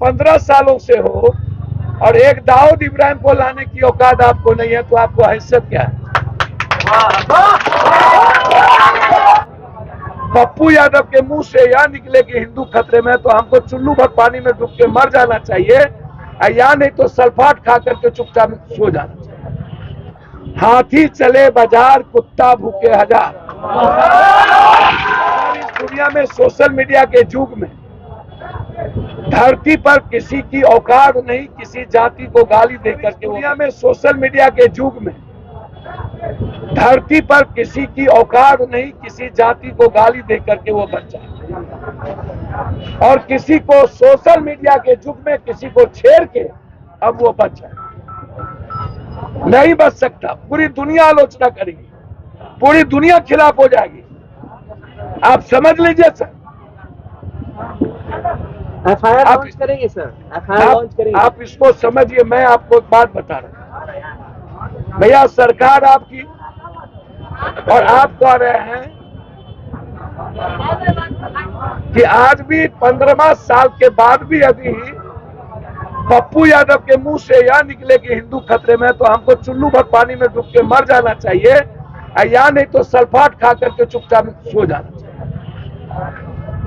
15 सालों से हो और एक दाऊद इब्राहिम को लाने की औकात आपको नहीं है, तो आपको हैसियत क्या है? पप्पू यादव के मुंह से यह निकले कि हिंदू खतरे में, तो हमको चुल्लू भर पानी में डूब के मर जाना चाहिए, या नहीं तो सल्फाट खा करके चुपचाप सो जाना चाहिए। हाथी चले बाजार, कुत्ता भूखे हजार। इस दुनिया में सोशल मीडिया के युग में धरती पर किसी की औकात नहीं किसी जाति को गाली देकर के, दुनिया में सोशल मीडिया के युग में धरती पर किसी की औकात नहीं किसी जाति को गाली देकर के वो बच जाए, और किसी को सोशल मीडिया के युग में किसी को छेड़ के अब वो बच जाए। नहीं बच सकता, पूरी दुनिया आलोचना करेगी, पूरी दुनिया खिलाफ हो जाएगी। आप समझ लीजिए सर। एफआईआर लॉन्च करेंगे सर, एफआईआर लॉन्च करेंगे। आप इसको समझिए, मैं आपको एक बात बता रहा हूं भैया, सरकार आपकी, और आप कह रहे हैं कि आज भी 15 साल के बाद भी यदि पप्पू यादव के मुंह से यह निकले कि हिंदू खतरे में, तो हमको चुल्लू भर पानी में डूब के मर जाना चाहिए, या नहीं तो सल्फाट खा करके चुपचाप सो जाना चाहिए।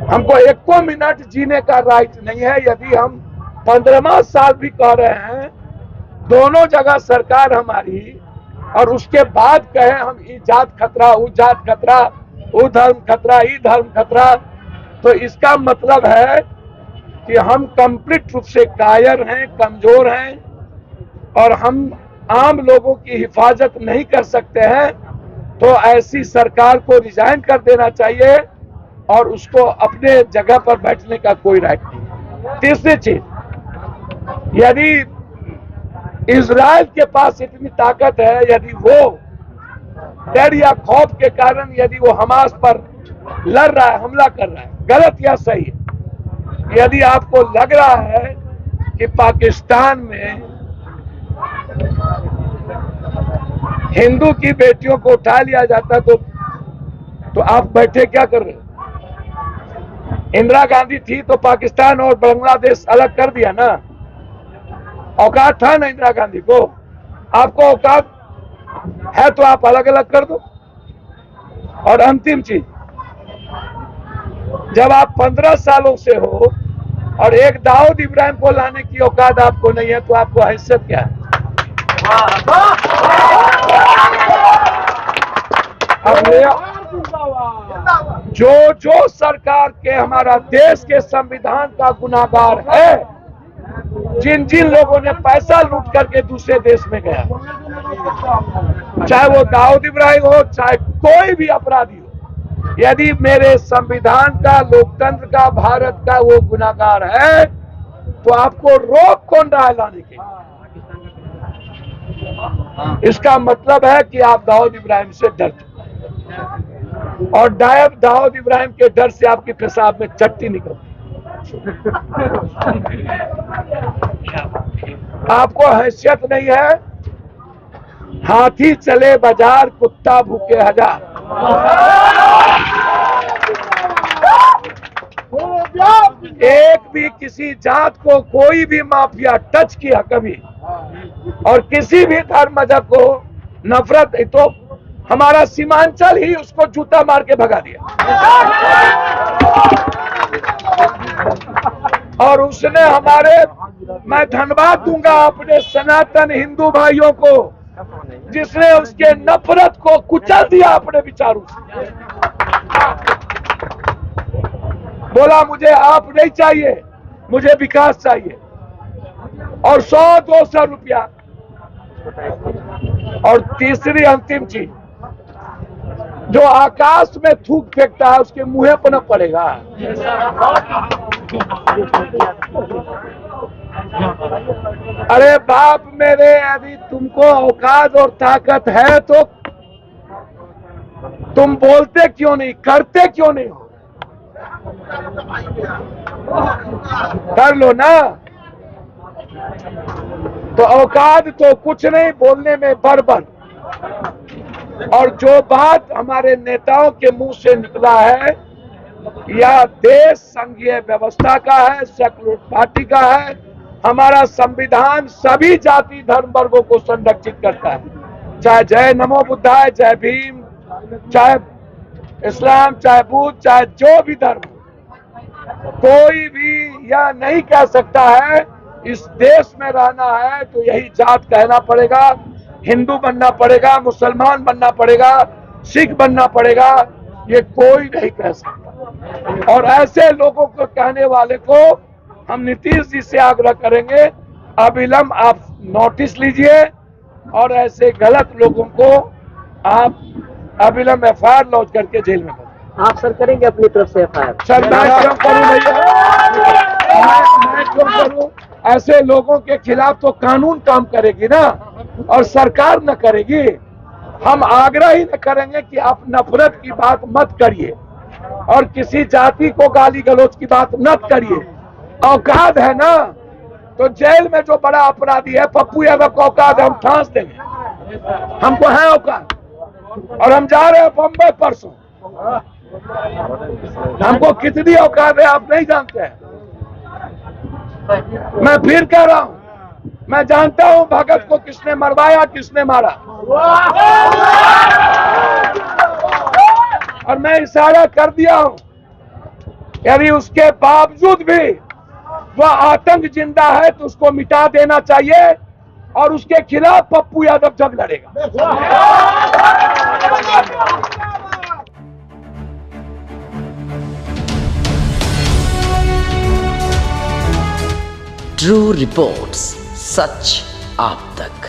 हमको 1 मिनट जीने का राइट नहीं है। यदि हम 15 साल भी कह रहे हैं, दोनों जगह सरकार हमारी, और उसके बाद कहें हम ई जात खतरा, उ जात खतरा, उ धर्म खतरा, ई धर्म खतरा, तो इसका मतलब है कि हम कंप्लीट रूप से कायर हैं, कमजोर हैं, और हम आम लोगों की हिफाजत नहीं कर सकते हैं। तो ऐसी सरकार को रिजाइन कर देना चाहिए और उसको अपने जगह पर बैठने का कोई राइट नहीं। तीसरी चीज, यदि इजराइल के पास इतनी ताकत है, यदि वो डर या खौफ के कारण यदि वो हमास पर लड़ रहा है, हमला कर रहा है, गलत या सही है? यदि आपको लग रहा है कि पाकिस्तान में हिंदू की बेटियों को उठा लिया जाता, तो आप बैठे क्या कर रहे हैं? इंदिरा गांधी थी तो पाकिस्तान और बांग्लादेश अलग कर दिया ना। औकात था ना इंदिरा गांधी को? आपको औकात है तो आप अलग अलग कर दो। और अंतिम चीज, जब आप 15 सालों से हो और एक दाऊद इब्राहिम को लाने की औकात आपको नहीं है, तो आपको हैसियत क्या है? जो सरकार के हमारा देश के संविधान का गुनाहगार है, जिन जिन लोगों ने पैसा लूट करके दूसरे देश में गया, चाहे वो दाऊद इब्राहिम हो, चाहे कोई भी अपराधी हो, यदि मेरे संविधान का, लोकतंत्र का, भारत का वो गुनाहगार है, तो आपको रोक कौन रहा है लाने के? इसका मतलब है कि आप दाऊद इब्राहिम से डरते, और दाऊद इब्राहिम के डर से आपकी पेशाब में चट्टी निकलती। आपको हैसियत नहीं है। हाथी चले बाजार, कुत्ता भूखे हजार। एक भी किसी जात को कोई भी माफिया टच किया कभी, और किसी भी धर्म मजहब को नफरत, तो हमारा सीमांचल ही उसको जूता मार के भगा दिया, और उसने हमारे, मैं धन्यवाद दूंगा अपने सनातन हिंदू भाइयों को, जिसने उसके नफरत को कुचल दिया अपने विचारों से। बोला मुझे आप नहीं चाहिए, मुझे विकास चाहिए, और 100-200 रुपया। और तीसरी अंतिम चीज, जो आकाश में थूक फेंकता है उसके मुंह पर न पड़ेगा। अरे बाप मेरे, यदि तुमको औकात और ताकत है तो तुम बोलते क्यों नहीं, करते क्यों नहीं हो? कर लो ना। तो औकात तो कुछ नहीं, बोलने में बड़बड़। और जो बात हमारे नेताओं के मुंह से निकला है यह देश संघीय व्यवस्था का है, सेक्युलर पार्टी का है। हमारा संविधान सभी जाति धर्म वर्गों को संरक्षित करता है, चाहे जय नमो बुद्धाय, जय भीम, चाहे इस्लाम, चाहे बुद्ध, चाहे जो भी धर्म, कोई भी यह नहीं कह सकता है इस देश में रहना है तो यही जात कहना पड़ेगा, हिंदू बनना पड़ेगा, मुसलमान बनना पड़ेगा, सिख बनना पड़ेगा, ये कोई नहीं कह सकता। और ऐसे लोगों को कहने वाले को हम नीतीश जी से आग्रह करेंगे, अविलंब आप नोटिस लीजिए और ऐसे गलत लोगों को आप अविलंब एफआईआर लॉन्च करके जेल में भेजें। आप सर करेंगे अपनी तरफ से एफआईआर? सर मैं क्यों करूं भैया, मैं क्यों करूं? ऐसे लोगों के खिलाफ तो कानून काम करेगी ना, और सरकार न करेगी। हम आग्रह ही न करेंगे कि आप नफरत की बात मत करिए और किसी जाति को गाली गलौज की बात मत करिए। औकात है ना तो जेल में जो बड़ा अपराधी है पप्पू यादव को औकात है, हम फांस देंगे, हमको है औकात। और हम जा रहे हैं बम्बई परसों, हमको कितनी औकात है आप नहीं जानते हैं। मैं फिर कह रहा हूं, मैं जानता हूं भगत को किसने मरवाया, किसने मारा, और मैं इशारा कर दिया हूं, यदि उसके बावजूद भी वह आतंक जिंदा है तो उसको मिटा देना चाहिए और उसके खिलाफ पप्पू यादव जंग लड़ेगा। ट्रू रिपोर्ट्स, सच आप तक।